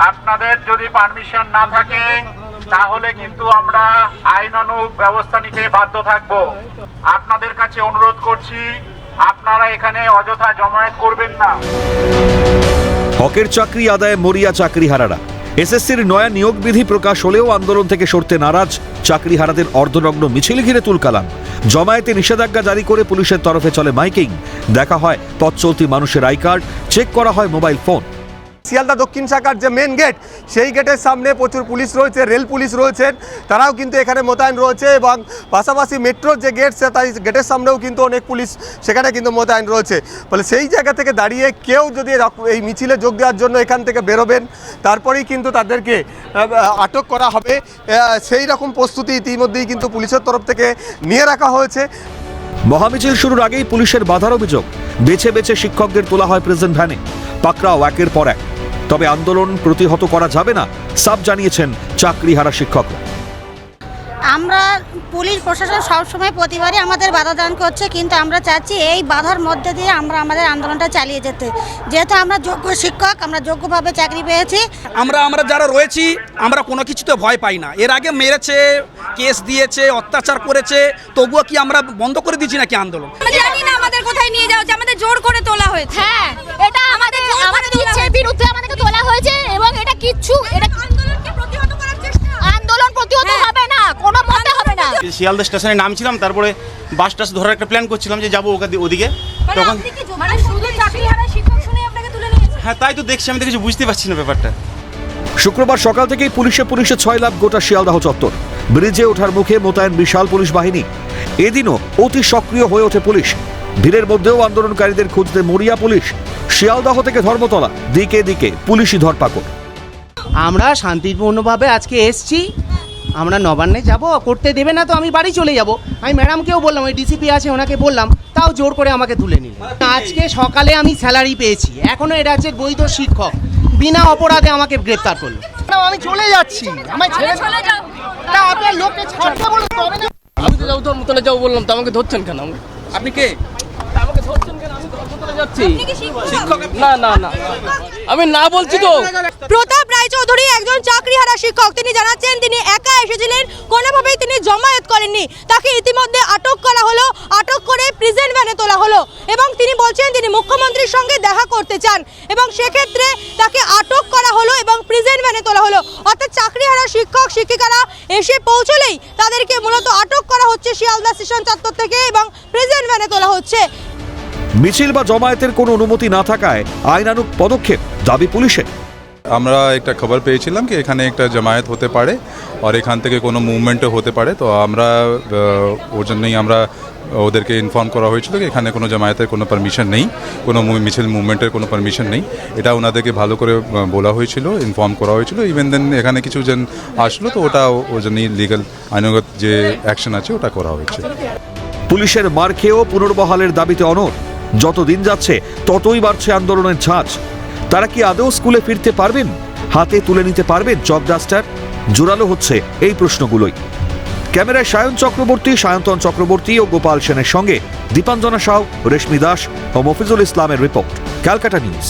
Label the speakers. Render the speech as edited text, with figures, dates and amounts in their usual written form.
Speaker 1: আপনাদের যদি পারমিশন না থাকে তাহলে কিন্তু আমরা আইনানুগ ব্যবস্থা নিতে বাধ্য থাকব। আপনাদের কাছে অনুরোধ করছি, আপনারা এখানে অযথা জমায়েত করবেন না।
Speaker 2: হকের চাকরি আদায়ে মরিয়া চাকরিহারারা। এসএসসির নয়া নিয়োগ বিধি প্রকাশ হলেও আন্দোলন থেকে সরতে নারাজ চাকরিহারাদের অর্ধনগ্ন মিছিল ঘিরে তুলকালাম। জমায়েতে নিষেধাজ্ঞা জারি করে পুলিশের তরফে চলে মাইকিং। দেখা হয় পথ চলতি মানুষের আই কার্ড, চেক করা হয় মোবাইল ফোন।
Speaker 3: শিয়ালদা দক্ষিণ শাখার যে মেন গেট, সেই গেটের সামনে প্রচুর পুলিশ রয়েছে, রেল পুলিশ রয়েছেন, তারাও কিন্তু এখানে মোতায়েন রয়েছে এবং পাশাপাশি মেট্রোর যে গেট তাই গেটের সামনেও কিন্তু অনেক পুলিশ সেখানে কিন্তু মোতায়েন রয়েছে। ফলে সেই জায়গা থেকে দাঁড়িয়ে কেউ যদি এই মিছিলে যোগ দেওয়ার জন্য এখান থেকে বেরোবেন তারপরেই কিন্তু তাদেরকে আটক করা হবে, সেই রকম প্রস্তুতি ইতিমধ্যেই কিন্তু পুলিশের তরফ থেকে নিয়ে রাখা হয়েছে।
Speaker 2: মহামিছিল শুরুর আগেই পুলিশের বাধার অভিযোগ। বেছে বেছে শিক্ষকদের তোলা হয় প্রেজেন্ট ভ্যানে, পাকড়াও একের পর এক। তবে আন্দোলন প্রতিহত করা যাবে না, সাফ জানিয়েছেন চাকরিহারা শিক্ষকরা।
Speaker 4: আমরা পুলিশ প্রশাসন সবসময় প্রতিবারই আমাদের বাধা দান করছে, কিন্তু আমরা চাচ্ছি এই বাধার মধ্যে দিয়ে আমরা আমাদের আন্দোলনটা চালিয়ে যেতে। যেহেতু আমরা যোগ্য শিক্ষক, আমরা যোগ্যভাবে চাকরি পেয়েছি।
Speaker 5: আমরা যারা রয়েছি আমরা কোনো কিছুতে ভয় পাই না। এর আগে মেরেছে, কেস দিয়েছে, অত্যাচার করেছে, তবুও কি আমরা বন্ধ করে দিচ্ছি নাকি আন্দোলন?
Speaker 6: জানি না আমাদের কোথায় নিয়ে যাওয়া হচ্ছে, আমাদের জোর করে তোলা হয়েছে।
Speaker 7: হ্যাঁ, এটা আমাদের ইচ্ছের বিরুদ্ধে আমাদেরকে তোলা হয়েছে এবং এটা কিচ্ছু
Speaker 6: আন্দোলনকে প্রতিহত করার চেষ্টা।
Speaker 7: আন্দোলন প্রতিহত হবে না, কোনো মতে হবে না।
Speaker 8: শিয়ালদা স্টেশনে নামছিলাম, তারপরে বাস টাস ধরার একটা প্ল্যান করছিলাম যে যাবো ওদিকে, তখন
Speaker 6: মানে শুধু চাকরিহারা শিক্ষক শুনে আপনাকে তুলে নিয়েছে।
Speaker 8: হ্যাঁ তাই তো দেখছি, আমি তো কিছু বুঝতে পারছি না ব্যাপারটা।
Speaker 2: শুক্রবার সকাল থেকেই পুলিশে ছয়লাভ গোটা শিয়ালদাহ চত্বর। ব্রিজে ওঠার মুখে মোতায়েন বিশাল পুলিশ বাহিনী। এদিনও অতি সক্রিয় হয়ে ওঠে পুলিশ। ভিড়ের মধ্যেও আন্দোলনকারীদের খুঁজতে মরিয়া পুলিশ। শিয়ালদাহ থেকে ধর্মতলা, দিকে দিকে পুলিশি ধরপাকড়।
Speaker 9: আমরা শান্তিপূর্ণভাবে আজকে এসছি, আমরা নবান্নে যাব, করতে দেবে না তো আমি বাড়ি চলে যাব। আমি ম্যাডামকেও বললাম, ওই ডিসিপি আছে ওনাকে বললাম, তাও জোর করে আমাকে তুলে নিলেন। আজকে সকালে আমি স্যালারি পেয়েছি, এখনো এটা হচ্ছে বৈধ শিক্ষক, বিনা অপরাধে আমাকে গ্রেপ্তার করলো। আমি চলে যাচ্ছি, আমায় ছেড়ে চলে যাও। তা আপনার লোককে ছাড়তে বলুন তবে না।
Speaker 10: আমি তো যাও, ধর্মতলা যাও বললাম, তো আমাকে ধরছেন কেন?
Speaker 5: আপনি কে?
Speaker 10: আমাকে ধরছেন কেন? আমি ধর্মতলা যাচ্ছি। না না না, আমি না বলছি তো।
Speaker 6: প্রতাপ রায়চৌধুরী একজন চাকরিহারা শিক্ষক। তিনি জানাচ্ছেন তিনি একা এসেছিলেন, কোনোভাবেই তিনি জমায়েত করেননি। তাকে ইতিমধ্যে আটক করা হলো, আটক করে প্রিজেন্ট ভ্যানে তোলা হলো এবং তিনি বলছেন তিনি মুখ্যমন্ত্রীর সঙ্গে দেখা করতে চান এবং সেক্ষেত্রে তাকে আটক করা হলো এবং প্রিজেন্ট ভ্যানে তোলা হলো। অর্থাৎ চাকরিহারা শিক্ষক শিক্ষিকারা এসে পৌঁছলেই তাদেরকে মূলত আটক করা হচ্ছে শিয়ালদা স্টেশন চত্বর থেকে এবং প্রিজেন্ট ভ্যানে তোলা হচ্ছে।
Speaker 2: মিছিল বা জমায়েতের কোনো অনুমতি না থাকায় আইনানুগ পদক্ষেপ দাবি পুলিশের।
Speaker 11: আমরা একটা খবর পেয়েছিলাম কি এখানে একটা জামায়াত হতে পারে আর এখান থেকে কোনো মুভমেন্টও হতে পারে, তো আমরা ওর জন্যই আমরা ওদেরকে ইনফর্ম করা হয়েছিল কি এখানে কোনো জামায়াতের কোনো পারমিশন নেই, কোনো মিছিল মুভমেন্টের কোনো পারমিশন নেই। এটা ওনাদেরকে ভালো করে বলা হয়েছিল, ইনফর্ম করা হয়েছিল। ইভেন দেন এখানে কিছু জন আসলো, তো ওটা ওর জন্যই লিগাল আইনগত যে অ্যাকশন আছে ওটা করা হয়েছে।
Speaker 2: পুলিশের মার খেয়েও পুনর্বহালের দাবিতে অনড়। যত দিন যাচ্ছে ততই বাড়ছে আন্দোলনের ঝাঁজ। তারা কি আদৌ স্কুলে ফিরতে পারবেন? হাতে তুলে নিতে পারবেন চক ডাস্টার? জোরালো হচ্ছে এই প্রশ্নগুলোই। ক্যামেরায় সায়ন্তন চক্রবর্তী ও গোপাল সেনের সঙ্গে দীপাঞ্জনা সাউ, রেশমি দাস ও মফিজুল ইসলামের রিপোর্ট, ক্যালকাটা নিউজ।